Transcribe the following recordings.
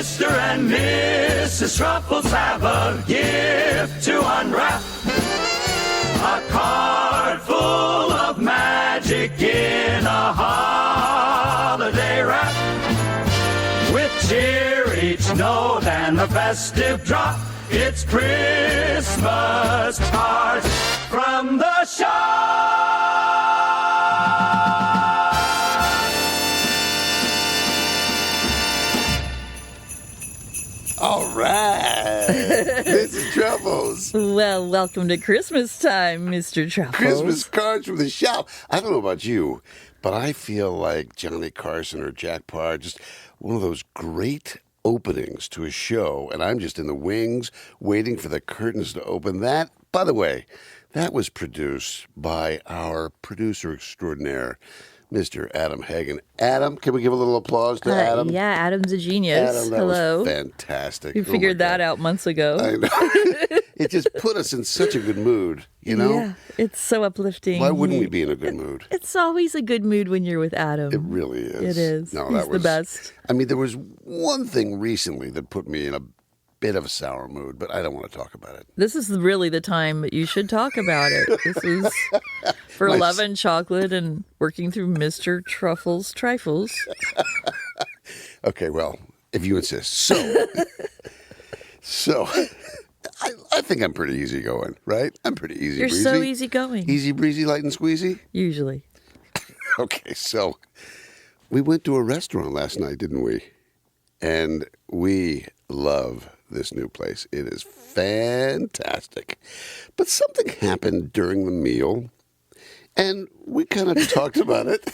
Mr. and Mrs. Truffles have a gift to unwrap. A card full of magic in a holiday wrap. With cheer, each note, and a festive drop. It's Christmas cards from the shop. All right, Mrs. Truffles. Well, welcome to Christmas time, Mr. Truffles. Christmas cards from the shop. I don't know about you, but I feel like Johnny Carson or Jack Parr, just one of those great openings to a show, and I'm just in the wings waiting for the curtains to open. That, by the way, that was produced by our producer extraordinaire, Mr. Adam Hagen. Adam, can we give a little applause to Adam? Yeah, Adam's a genius. Adam, that Hello. was fantastic. You figured that out months ago. I know. It just put us in such a good mood, you know? Yeah, it's so uplifting. Why wouldn't we be in a good mood? It's always a good mood when you're with Adam. It really is. It is. No, He's the best. I mean, there was one thing recently that put me in a bit of a sour mood, but I don't want to talk about it. This is really the time you should talk about it. This is for love and chocolate and working through Mr. Truffles' trifles. Okay, well, if you insist. So I think I'm pretty easygoing, right? I'm pretty easy You're breezy. so easygoing. Easy breezy, light and squeezy? Usually. Okay, so we went to a restaurant last night, didn't we? And we love this new place. It is fantastic. But something happened during the meal, and we kind of talked about it.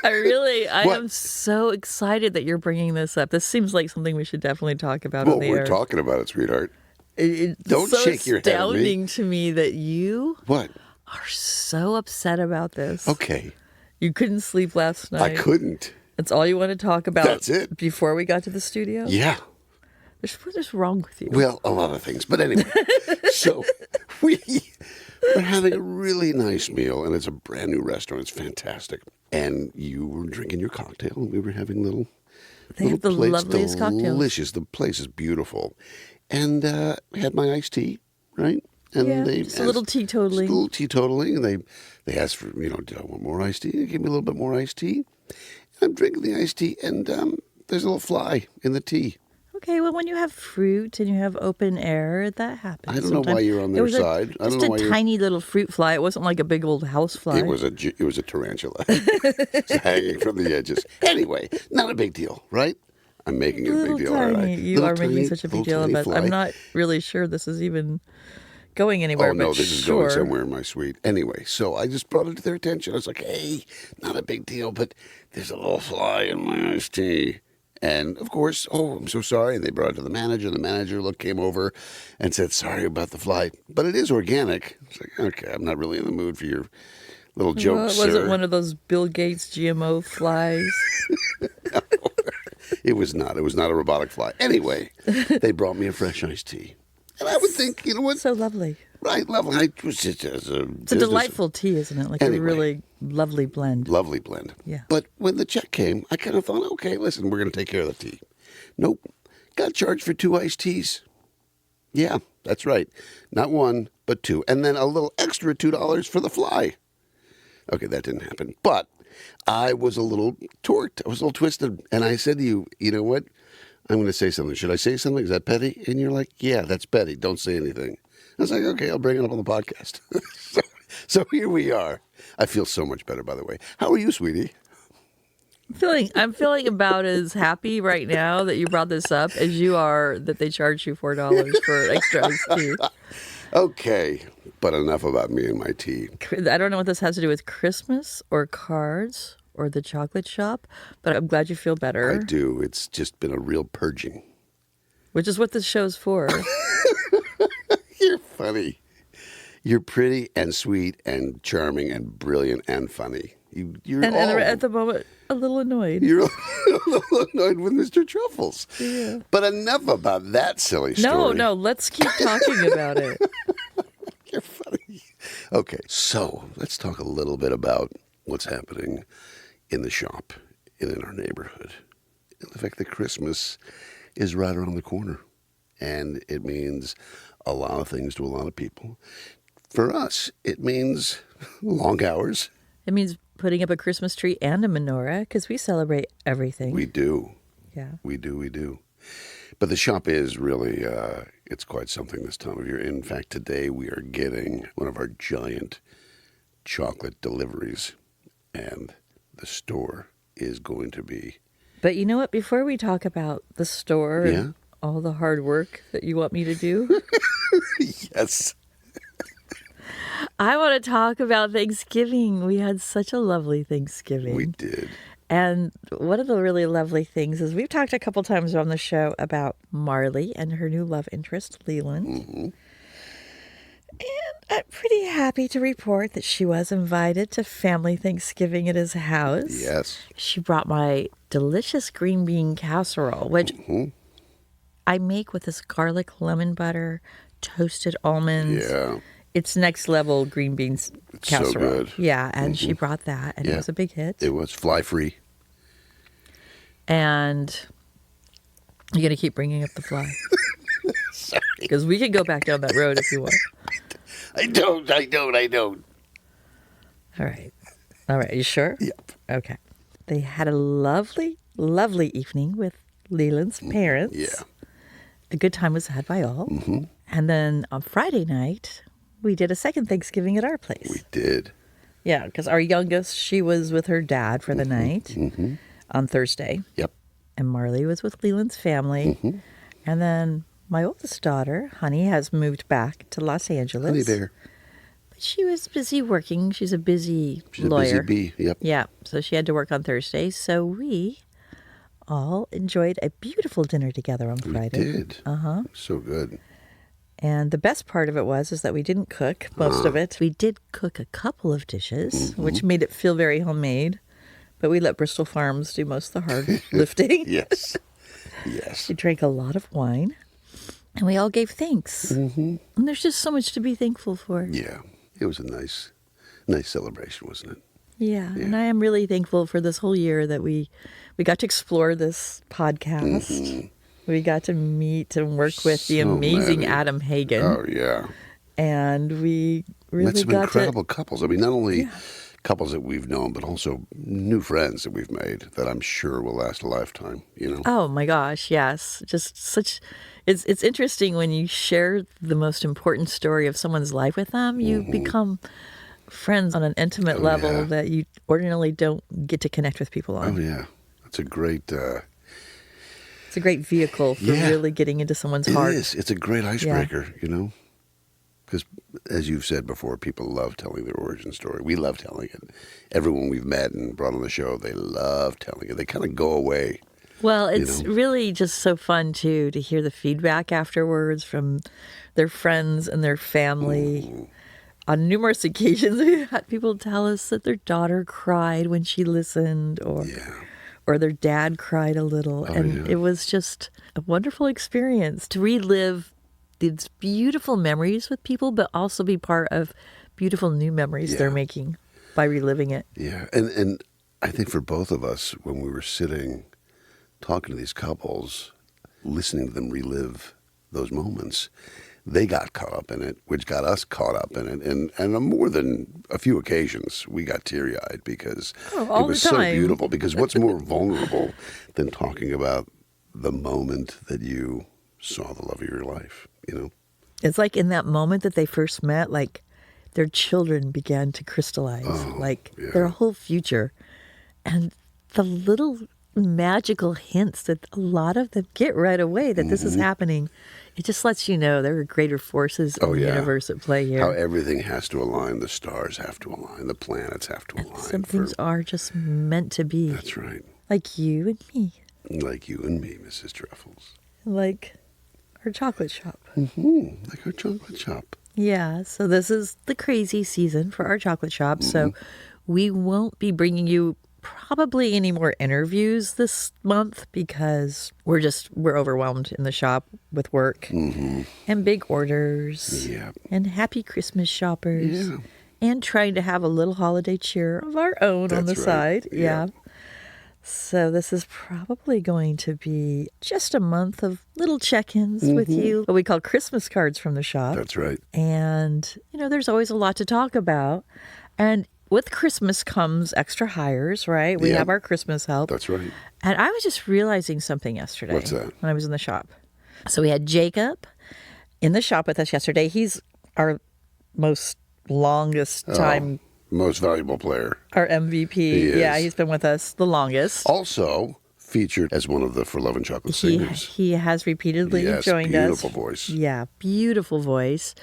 I What? am so excited that you're bringing this up. This seems like something we should definitely talk about Well, on the we're air. talking about it, sweetheart. It's Don't so shake your head at me. astounding to me that you What? are so upset about this. Okay. You couldn't sleep last night. I couldn't. That's all you want to talk about. That's it. Before we got to the studio? Yeah. What is wrong with you? Well, a lot of things. But anyway, so we're having a really nice meal, and it's a brand new restaurant. It's fantastic. And you were drinking your cocktail, and we were having They little have the plates, loveliest cocktails. delicious. The place is beautiful. And I had my iced tea, right? And Yeah, they just a little teetotaling. Just a little teetotaling, and they asked for, do I want more iced tea? They gave me a little bit more iced tea. I'm drinking the iced tea, and there's a little fly in the tea. Okay, well, when you have fruit and you have open air, that happens. I don't know why you're on their side. I don't Just know why a you're... tiny little fruit fly. It wasn't like a big old house fly. It was a tarantula. It's hanging from the edges. Anyway, not a big deal, right? I'm making it a big deal, aren't I? You are making such a big deal about it. I'm not really sure this is even going anywhere. Oh, no, but this is sure. going somewhere, my sweet. Anyway, so I just brought it to their attention. I was like, hey, not a big deal, but there's a little fly in my iced tea. And, of course, I'm so sorry. And they brought it to the manager. The manager came over and said, sorry about the fly. But it is organic. It's like, okay, I'm not really in the mood for your little jokes, Was sir. it one of those Bill Gates GMO flies? No, it was not. It was not a robotic fly. Anyway, they brought me a fresh iced tea. And I would think, you know what? So lovely. Right, lovely. It was just It's a delightful tea, isn't it? Like Anyway. a really lovely blend. Lovely blend. Yeah. But when the check came, I kind of thought, okay, listen, we're going to take care of the tea. Nope. Got charged for 2 iced teas. Yeah, that's right. Not 1, but 2. And then a little extra $2 for the fly. Okay, that didn't happen. But I was a little torqued. I was a little twisted. And I said to you, you know what? I'm going to say something. Should I say something? Is that petty? And you're like, yeah, that's petty. Don't say anything. I was like, okay, I'll bring it up on the podcast. so here we are. I feel so much better, by the way. How are you, sweetie? I'm feeling about as happy right now that you brought this up as you are that they charged you $4 for extra iced tea. Okay, but enough about me and my tea. I don't know what this has to do with Christmas or cards or the chocolate shop, but I'm glad you feel better. I do. It's just been a real purging. Which is what this show's for. You're funny. You're pretty and sweet and charming and brilliant and funny. You're And all... at the moment, a little annoyed. You're a little annoyed with Mr. Truffles. Yeah. But enough about that silly story. No, let's keep talking about it. You're funny. Okay, so let's talk a little bit about what's happening in the shop and in our neighborhood. In fact, the Christmas is right around the corner. And it means a lot of things to a lot of people. For us, it means long hours. It means putting up a Christmas tree and a menorah because we celebrate everything. We do. Yeah. We do. But the shop is really, it's quite something this time of year. In fact, today we are getting one of our giant chocolate deliveries, and the store is going to be... But you know what? Before we talk about the store and all the hard work that you want me to do, Yes. I want to talk about Thanksgiving. We had such a lovely Thanksgiving. We did. And one of the really lovely things is we've talked a couple times on the show about Marley and her new love interest, Leland. Mm-hmm. And I'm pretty happy to report that she was invited to family Thanksgiving at his house. Yes. She brought my delicious green bean casserole, which I make with this garlic lemon butter, toasted almonds. Yeah. It's next level green beans casserole. So good. Yeah, and she brought that, and it was a big hit. It was fly-free. And you're going to keep bringing up the fly. Sorry. Because we can go back down that road if you want. I don't. All right. You sure? Yep. Okay. They had a lovely, lovely evening with Leland's parents. Yeah. A good time was had by all. And then on Friday night, we did a second Thanksgiving at our place. We did. Yeah, because our youngest, she was with her dad for the night on Thursday. Yep. And Marley was with Leland's family. And then my oldest daughter, Honey, has moved back to Los Angeles. Honey Bear. But she was busy working. She's a busy She's lawyer. a busy bee. Yep. Yeah, so she had to work on Thursday. So we all enjoyed a beautiful dinner together on Friday. We did. So good. And the best part of it is that we didn't cook most of it. We did cook a couple of dishes, which made it feel very homemade. But we let Bristol Farms do most of the hard lifting. Yes. Yes. We drank a lot of wine, and we all gave thanks. And there's just so much to be thankful for. Yeah. It was a nice celebration, wasn't it? Yeah, and I am really thankful for this whole year that we got to explore this podcast. We got to meet and work with the amazing Adam Hagen. Oh, yeah. And we really Met some got incredible couples. I mean, not only couples that we've known, but also new friends that we've made that I'm sure will last a lifetime, you know? Oh, my gosh, yes. Just such... It's interesting when you share the most important story of someone's life with them. You become friends on an intimate level that you ordinarily don't get to connect with people on. Oh, yeah. It's a great... It's a great vehicle for really getting into someone's heart. It is. It's a great icebreaker, you know? Because, as you've said before, people love telling their origin story. We love telling it. Everyone we've met and brought on the show, they love telling it. They kind of go away. Well, it's really just so fun, too, to hear the feedback afterwards from their friends and their family. On numerous occasions, we had people tell us that their daughter cried when she listened, or their dad cried a little. It was just a wonderful experience to relive these beautiful memories with people, but also be part of beautiful new memories they're making by reliving it. Yeah, and I think for both of us, when we were sitting talking to these couples, listening to them relive those moments, they got caught up in it, which got us caught up in it. And on more than a few occasions, we got teary-eyed because it was so beautiful. Because what's more vulnerable than talking about the moment that you saw the love of your life, you know? It's like in that moment that they first met, like their children began to crystallize, their whole future. And the little magical hints that a lot of them get right away that this is happening, it just lets you know there are greater forces in the universe at play here. How everything has to align. The stars have to align. The planets have to align. Some things are just meant to be. That's right. Like you and me. Like you and me, Mrs. Truffles. Like our chocolate shop. Like our chocolate shop. Yeah, so this is the crazy season for our chocolate shop. So we won't be bringing you probably any more interviews this month because we're overwhelmed in the shop with work and big orders and happy Christmas shoppers and trying to have a little holiday cheer of our own on the side. Yeah. So this is probably going to be just a month of little check-ins with you, what we call Christmas cards from the shop. That's right. And, there's always a lot to talk about. And with Christmas comes extra hires, right? We Yep. have our Christmas help. That's right. And I was just realizing something yesterday. What's that? When I was in the shop. So we had Jacob in the shop with us yesterday. He's our longest time, Most valuable player. our MVP. He is. Yeah, he's been with us the longest. Also featured as one of the For Love and Chocolate He, singers. he has repeatedly Yes, joined us. beautiful voice. Yeah, beautiful voice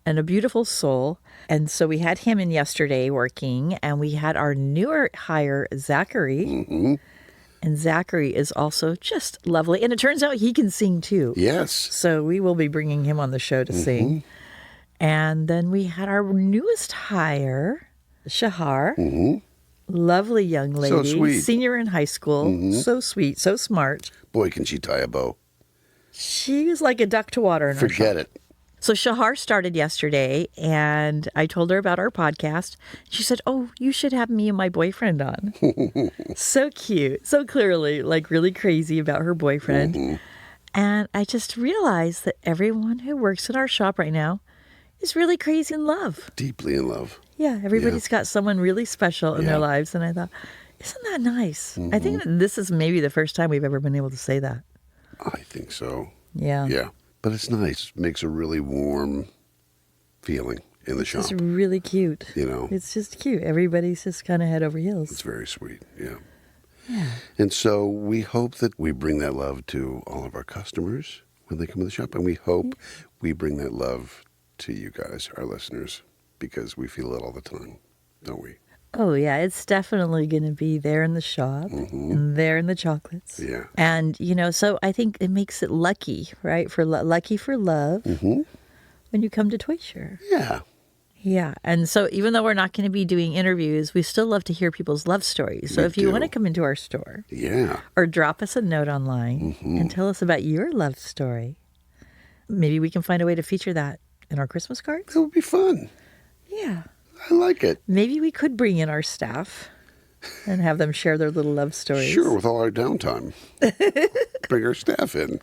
and a beautiful soul. And so we had him in yesterday working, and we had our newer hire, Zachary. Mm-hmm. And Zachary is also just lovely. And it turns out he can sing too. Yes. So we will be bringing him on the show to sing. And then we had our newest hire, Shahar. Lovely young lady. So sweet. Senior in high school. So sweet, so smart. Boy, can she tie a bow. She was like a duck to water in our Forget shop. it. So Shahar started yesterday, and I told her about our podcast. She said, "Oh, you should have me and my boyfriend on." So cute. So clearly, like really crazy about her boyfriend. And I just realized that everyone who works in our shop right now is really crazy in love. Deeply in love. Yeah, everybody's got someone really special in their lives. And I thought, isn't that nice? I think that this is maybe the first time we've ever been able to say that. I think so. Yeah. Yeah. But it's nice. Makes a really warm feeling in the shop. It's really cute. It's just cute. Everybody's just kind of head over heels. It's very sweet. Yeah. And so we hope that we bring that love to all of our customers when they come to the shop. And we hope we bring that love to you guys, our listeners, because we feel it all the time, don't we? Oh, yeah. It's definitely going to be there in the shop and there in the chocolates. Yeah. And, so I think it makes it lucky, right? Lucky for love when you come to Toy Share. Yeah. Yeah. And so even though we're not going to be doing interviews, we still love to hear people's love stories. So We if you do. want to come into our store Yeah. or drop us a note online and tell us about your love story, maybe we can find a way to feature that in our Christmas cards. That would be fun. Yeah. I like it. Maybe we could bring in our staff and have them share their little love stories. Sure, with all our downtime. Bring our staff in.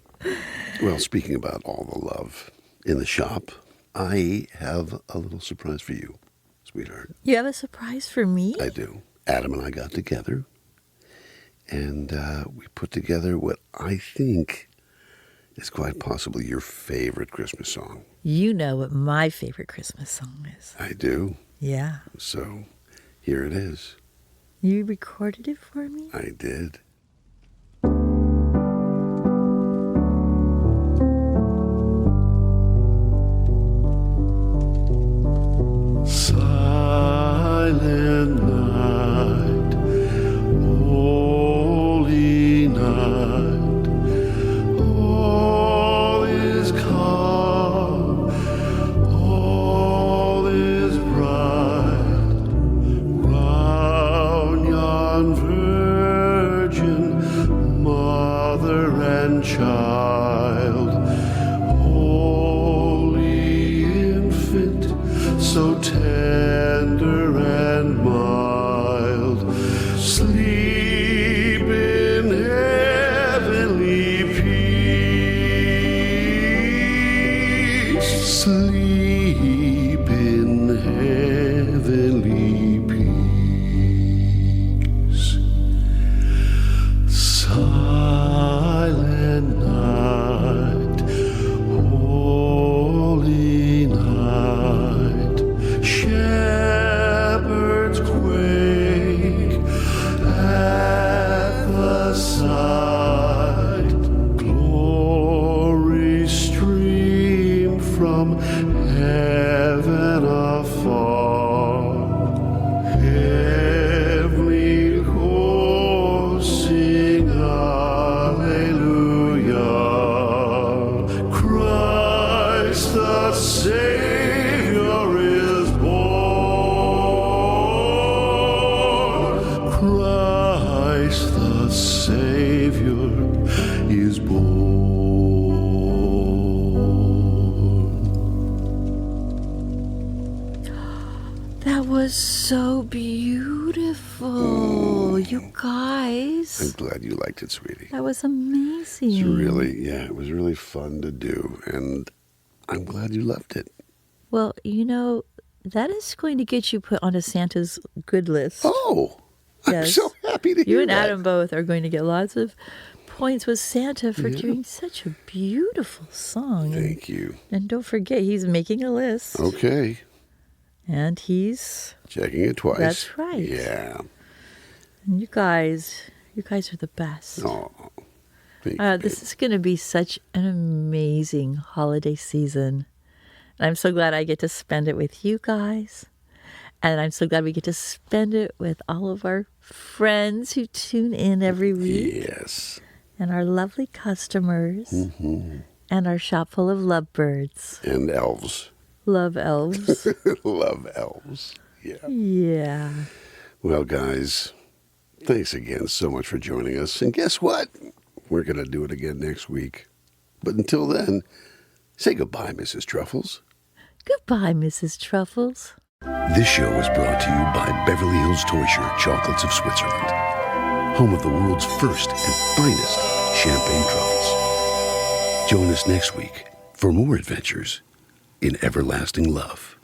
Well, speaking about all the love in the shop, I have a little surprise for you, sweetheart. You have a surprise for me? I do. Adam and I got together, and we put together what I think is quite possibly your favorite Christmas song. You know what my favorite Christmas song is. I do. Yeah. So here it is. You recorded it for me? I did. Silent night, holy night, all is calm, all is bright, round yon virgin mother and child, holy infant, so tender and mild, sleep in heavenly peace, sleep in heavenly peace. Silent night, holy night, shepherds quake at the sight, glory stream from heaven afar, heavenly hosts sing hallelujah, Christ the Savior is born, Christ the Savior is born. That was so beautiful. you I'm guys. glad you liked it, sweetie. That was amazing. It's really, yeah, it was really fun to do, and I'm glad you loved it. Well, that is going to get you put onto Santa's good list. Oh, I'm Yes. so happy to hear You and that. Adam both are going to get lots of points with Santa for doing such a beautiful song. Thank you. And don't forget, he's making a list. Okay, And he's, checking it twice. That's right. Yeah. and you guys are the best. Oh, thank you. This is going to be such an amazing holiday season. And I'm so glad I get to spend it with you guys. And I'm so glad we get to spend it with all of our friends who tune in every week. Yes. And our lovely customers. Mm-hmm. And our shop full of lovebirds. And elves. Love elves. Love elves. Yeah. Yeah. Well, guys, thanks again so much for joining us. And guess what? We're going to do it again next week. But until then, say goodbye, Mrs. Truffles. Goodbye, Mrs. Truffles. This show was brought to you by Beverly Hills Toysher Chocolates of Switzerland, home of the world's first and finest champagne truffles. Join us next week for more adventures in everlasting love.